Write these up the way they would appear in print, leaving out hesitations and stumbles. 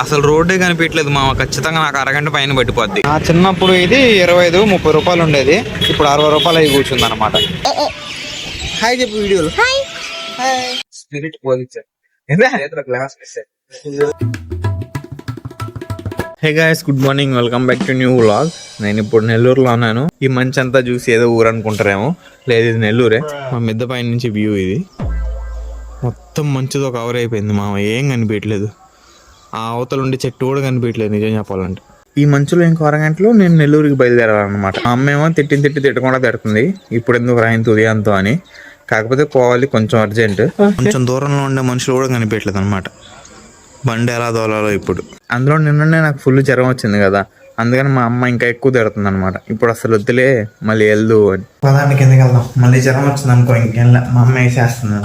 అసలు రోడ్డే కనిపించలేదు మామ. ఖచ్చితంగా నాకు అరగంట పైన పట్టిపోద్ది. నా చిన్నప్పుడు ఇది 25-30 రూపాయలు ఉండేది, ఇప్పుడు 60 రూపాయలు అయి కూర్చుంది అనమాట. హాయ్ చెప్పు వీడియోలో. స్పిరిట్ పోలిచ్చా. Hey guys, good morning, welcome back to new vlog. నేను ఇప్పుడు నెల్లూరులో ఉన్నాను. ఈ మంచి అంతా చూసి ఏదో ఊరు అనుకుంటారేమో, లేదు ఇది నెల్లూరే. మా మిద్ద పైన నుంచి వ్యూ ఇది. మొత్తం మంచుతో కవర్ అయిపోయింది మామ, ఏం కనిపించట్లేదు. ఆ అవతల ఉండే చెట్టు కూడా కనిపించట్లేదు నిజం చెప్పాలంటే. ఈ మంచులో ఇంకో అరగంటలో నేను నెల్లూరుకి బయలుదేరాలన్నమాట. అమ్మ ఏమో తిట్టకుండా తిడుతుంది, ఇప్పుడు ఎందుకు రాయింది ఉదయంతో అని. కాకపోతే పోవాలి, కొంచెం అర్జెంట్. కొంచెం దూరంలో ఉండే మనుషులు కూడా కనిపించట్లేదు అనమాట. బండి ఎలా దోలాలో ఇప్పుడు. అందులో నిన్ననే నాకు ఫుల్ జ్వరం వచ్చింది కదా, అందుకని మా అమ్మ ఇంకా ఎక్కువ తిడుతుంది అనమాట. ఇప్పుడు అసలు వద్దులే, మళ్ళీ వెళ్దు అని. పదానికి ఎందుకు వెళ్దాం, మళ్ళీ జ్వరం వచ్చింది అనుకో ఇంకెళ్ళ. మా అమ్మ వేసేస్తుంది.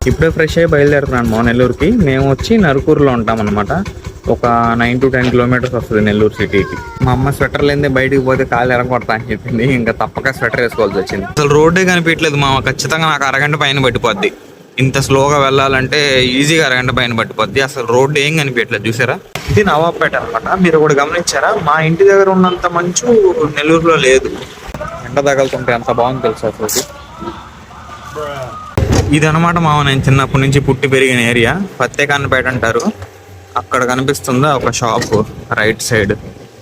ఇప్పుడే ఫ్రెష్ అయ్యి బయలుదేరుతున్నాను మా నెల్లూరుకి. మేము వచ్చి నరుకూరులో ఉంటాం అనమాట. ఒక 9 to 10 కిలోమీటర్స్ వస్తుంది నెల్లూరు సిటీకి. మా అమ్మ స్వెటర్ లేదే బయటికి పోతే కాళ్ళు ఎరగొడతా అని చెప్పింది, ఇంకా తప్పక స్వెటర్ వేసుకోవాల్సి వచ్చింది. అసలు రోడ్డే కనిపించలేదు మామ. ఖచ్చితంగా నాకు అరగంట పైన పట్టిపోద్ది. ఇంత స్లోగా వెళ్ళాలంటే ఈజీగా అరగంట పైన పట్టిపోద్ది. అసలు రోడ్డు ఏం కనిపించట్లేదు, చూసారా? ఇది నవాబ్పేట అనమాట. మీరు కూడా గమనించారా? మా ఇంటి దగ్గర ఉన్నంత మంచు నెల్లూరులో లేదు. ఎండ తగలుతుంటే అంత బాగుంది తెలుసా అసలు. ఇది అనమాట మామ, నేను చిన్నప్పటి నుంచి పుట్టి పెరిగిన ఏరియా. పత్తేకాన్నపేట అంటారు. అక్కడ కనిపిస్తుందా ఒక shop right side,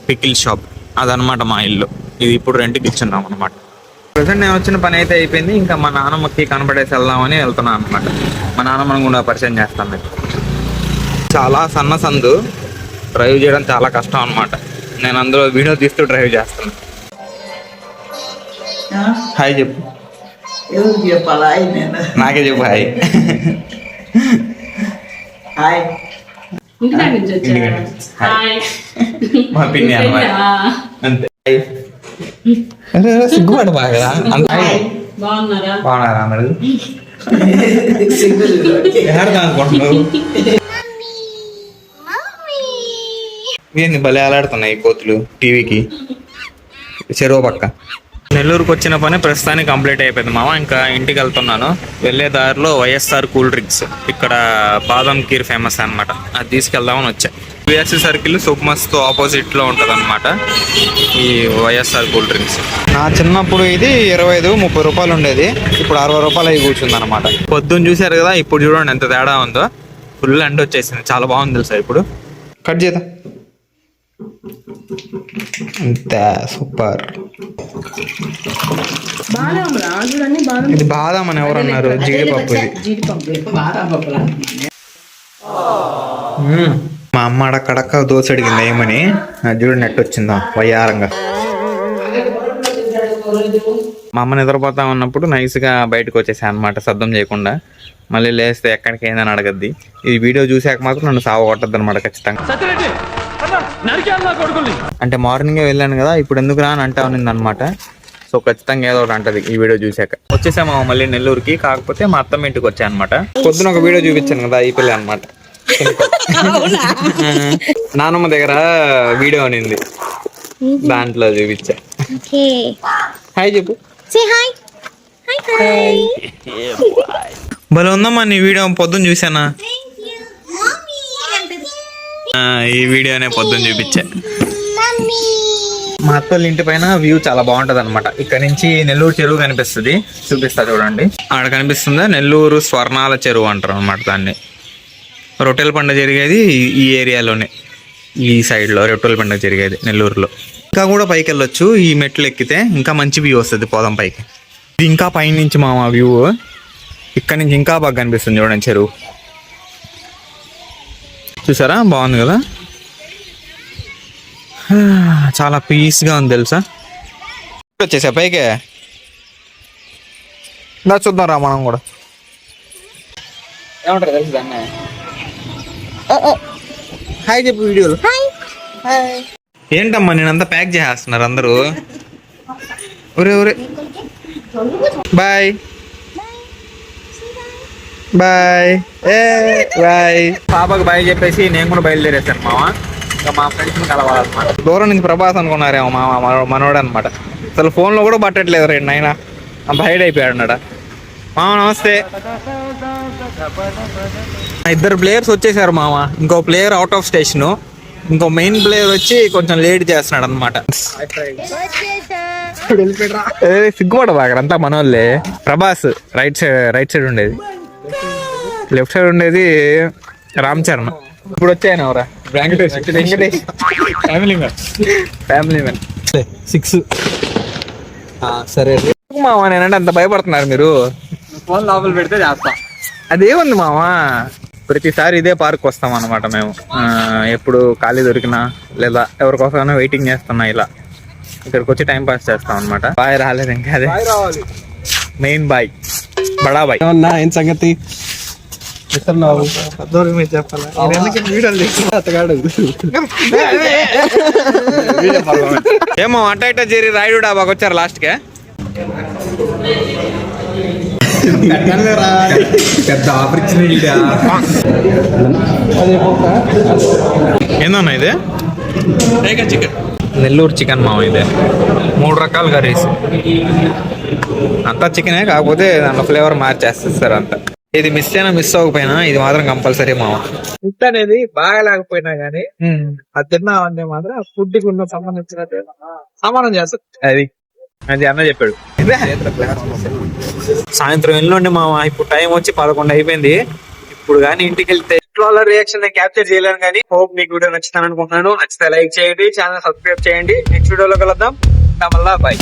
pickle shop, అదనమాట మా ఇల్లు. ఇది ఇప్పుడు రెంట్కి ఇచ్చున్నాం అనమాట. ప్రజెంట్ నేను వచ్చిన పని అయితే అయిపోయింది. ఇంకా మా నాన్నమ్మకి కనపడేసి వెళ్దామని వెళ్తున్నాను అనమాట. మా నాన్నమ్మని కూడా పరిచయం చేస్తాను మీకు. చాలా సన్న సందు, డ్రైవ్ చేయడం చాలా కష్టం అనమాట. నేను అందులో వీడియో తీస్తూ డ్రైవ్ చేస్తాను. హాయ్ చెప్పు. నాకే చెప్పు హాయ్. మా పిన్ని అన్నమాట. అంతే. సిగ్గుపడ బాగా. బాగున్నారా అన్నాడు. అనుకుంటున్నావు ఏంది భలే ఆలాడుతున్నాయి కోతులు టీవీకి చెరువు పక్క. నెల్లూరుకి వచ్చిన పని ప్రస్తుతానికి కంప్లీట్ అయిపోయింది మామ. ఇంకా ఇంటికి వెళ్తున్నాను. వెళ్ళే దారిలో వైఎస్ఆర్ కూల్ డ్రింక్స్, ఇక్కడ బాదం కీర్ ఫేమస్ అనమాట, అది తీసుకెళ్దామని వచ్చా. విఎస్సి సర్కిల్ సుక్మస్తో ఆపోజిట్ లో ఉంటది అనమాట ఈ వైఎస్ఆర్ కూల్ డ్రింక్స్. నా చిన్నప్పుడు ఇది 25-30 రూపాయలు ఉండేది, ఇప్పుడు 60 రూపాయలు అయి కూర్చుంది అనమాట. పొద్దున్న చూసారు కదా, ఇప్పుడు చూడండి ఎంత తేడా ఉందో. ఫుల్ ఎండ వచ్చేసింది, చాలా బాగుంది తెలుసా. ఇప్పుడు కట్ చేద్దాం. అంతే సూపర్. ఇది బాదం అని ఎవరన్నారు? జీడిపప్పు. మా అమ్మ అడక్కడక్క దోశ అడిగింది ఏమని, చూడు నెట్ వచ్చిందా వయ్యారంగా. మా అమ్మ నిద్రపోతా ఉన్నప్పుడు నైస్గా బయటకు వచ్చేసా అనమాట, శబ్దం చేయకుండా. మళ్ళీ లేస్తే ఎక్కడికి ఏందని అడగద్ది. ఈ వీడియో చూసాక మాత్రం నన్ను సావ కొట్టద్దు అనమాట ఖచ్చితంగా. అంటే మార్నింగే వెళ్ళాను కదా, ఇప్పుడు ఎందుకు రా అని అంటా ఉన్నింది అనమాట. సో ఖచ్చితంగా ఏదో ఒకటి అంటది ఈ వీడియో చూసాక. వచ్చేసాము మళ్ళీ నెల్లూరుకి. కాకపోతే మా అత్తమ్మ ఇంటికి వచ్చా అనమాట. పొద్దున ఒక వీడియో చూపించాను కదా, ఈ పిల్ల అనమాట. నానమ్మ దగ్గర వీడియో అనింది, దాంట్లో చూపించా. హాయ్ చెప్పు. భలే ఉందమ్మా నీ వీడియో, పొద్దున్న చూసానా. ఈ వీడియోనే పొద్దున్న చూపించా. మా అత్తోళ్ళ ఇంటి పైన వ్యూ చాలా బాగుంటది అనమాట. ఇక్కడ నుంచి నెల్లూరు చెరువు కనిపిస్తుంది, చూపిస్తా చూడండి. ఆడ కనిపిస్తుందా, నెల్లూరు స్వర్ణాల చెరువు అంటారు అనమాట దాన్ని. రొట్టెల పండుగ జరిగేది ఈ ఏరియాలోనే, ఈ సైడ్ లో రొట్టెల పండుగ జరిగేది నెల్లూరులో. ఇంకా కూడా పైకి వెళ్ళొచ్చు, ఈ మెట్లు ఎక్కితే ఇంకా మంచి వ్యూ వస్తుంది పోదాం పైకి. ఇది ఇంకా పైన నుంచి మా వ్యూ, ఇక్కడ నుంచి ఇంకా బాగా కనిపిస్తుంది చూడండి చెరువు. చూసారా, బాగుంది కదా. చాలా పీస్గా ఉంది తెలుసా. వచ్చేసా పైకే, నా చూద్దాం రా మనం కూడా. ఏమంటారు తెలుసు దాన్ని. హాయ్ చెప్పు వీడియోలో. ఏంటమ్మా నేనంతా ప్యాక్ చేసేస్తున్నారు అందరూ. ఒరే ఒరే బాయ్ బాయ్. బాయ్. పాపకు బాయ్ చెప్పేసి నేను కూడా బయలుదేరేసాను మామ. ఇంకా మా ఫ్రెండ్స్ని కలవాలన్నమాట. దూరం నుంచి ప్రభాస్ అనుకున్నారేమో మామ, మనోడు అనమాట. అసలు ఫోన్లో కూడా పట్టట్లేదు రండి ఆయన, అంత హైడ్ అయిపోయాడు అన్నాడు. మామ నమస్తే. ఇద్దరు ప్లేయర్స్ వచ్చేసారు మామ. ఇంకో ప్లేయర్ అవుట్ ఆఫ్ స్టేషన్, ఇంకో మెయిన్ ప్లేయర్ వచ్చి కొంచెం లేట్ చేస్తున్నాడు అనమాట. సిగ్గుపడదు అంతా మనోళ్ళే. ప్రభాస్ రైట్ సైడ్ ఉండేది, లెఫ్ట్ సైడ్ ఉండేది రామ్ చరణ్. ఇప్పుడు వచ్చాయన ఎవరా? వెంకటేష్. Family man 6. సరే మామ, నేనంటే అంత భయపడుతున్నారు మీరు. ఫోన్ లోపల పెడితే చేస్తా. అదేముంది మామ, ప్రతిసారి ఇదే పార్క్ వస్తాం అనమాట మేము. ఎప్పుడు ఖాళీ దొరికినా లేదా ఎవరికోసమైనా వెయిటింగ్ చేస్తున్నా, ఇలా ఇక్కడికి వచ్చి టైం పాస్ చేస్తాం అనమాట. బాయ్ రాలేదు ఇంకా, అదే మెయిన్ బాయ్, బడా బాయ్. ఏం సంగతి ఏమో అట్ట ఇట్ట చేరి రాయుడు డాబాకి వచ్చారు లాస్ట్ కే. పెద్ద ఆపర్చునిటీ. ఏందన్నా ఇది? చికెన్, నెల్లూరు చికెన్ మామ. ఇదే 3 రకాల కర్రీస్, అంతా చికెనే, కాకపోతే దాంట్లో ఫ్లేవర్ మార్చేస్తారు సార్ అంతా. ఇది మిస్ అవ్వకపోయినా ఇది మాత్రం కంపల్సరీ మామ. ఫుడ్ అనేది బాగా లేకపోయినా గానీ అది తిన్నామంటే మాత్రం ఫుడ్ కి ఉన్న సంబంధించినట్టు సమానం చేస్తారు. అది అన్న చెప్పాడు. సాయంత్రం వెళ్ళండి మామ. ఇప్పుడు టైం వచ్చి 11 అయిపోయింది. ఇప్పుడు కానీ ఇంటికి వెళ్తే వాళ్ళ రియాక్షన్ నేను క్యాప్చర్ చేయలేను, కానీ హోప్ మీకు వీడియో నచ్చుతాను అనుకుంటున్నాను. నచ్చితే లైక్ చేయండి, ఛానల్ సబ్స్క్రైబ్ చేయండి. నెక్స్ట్ వీడియోలో కలుద్దాం. మళ్ళా బాయ్.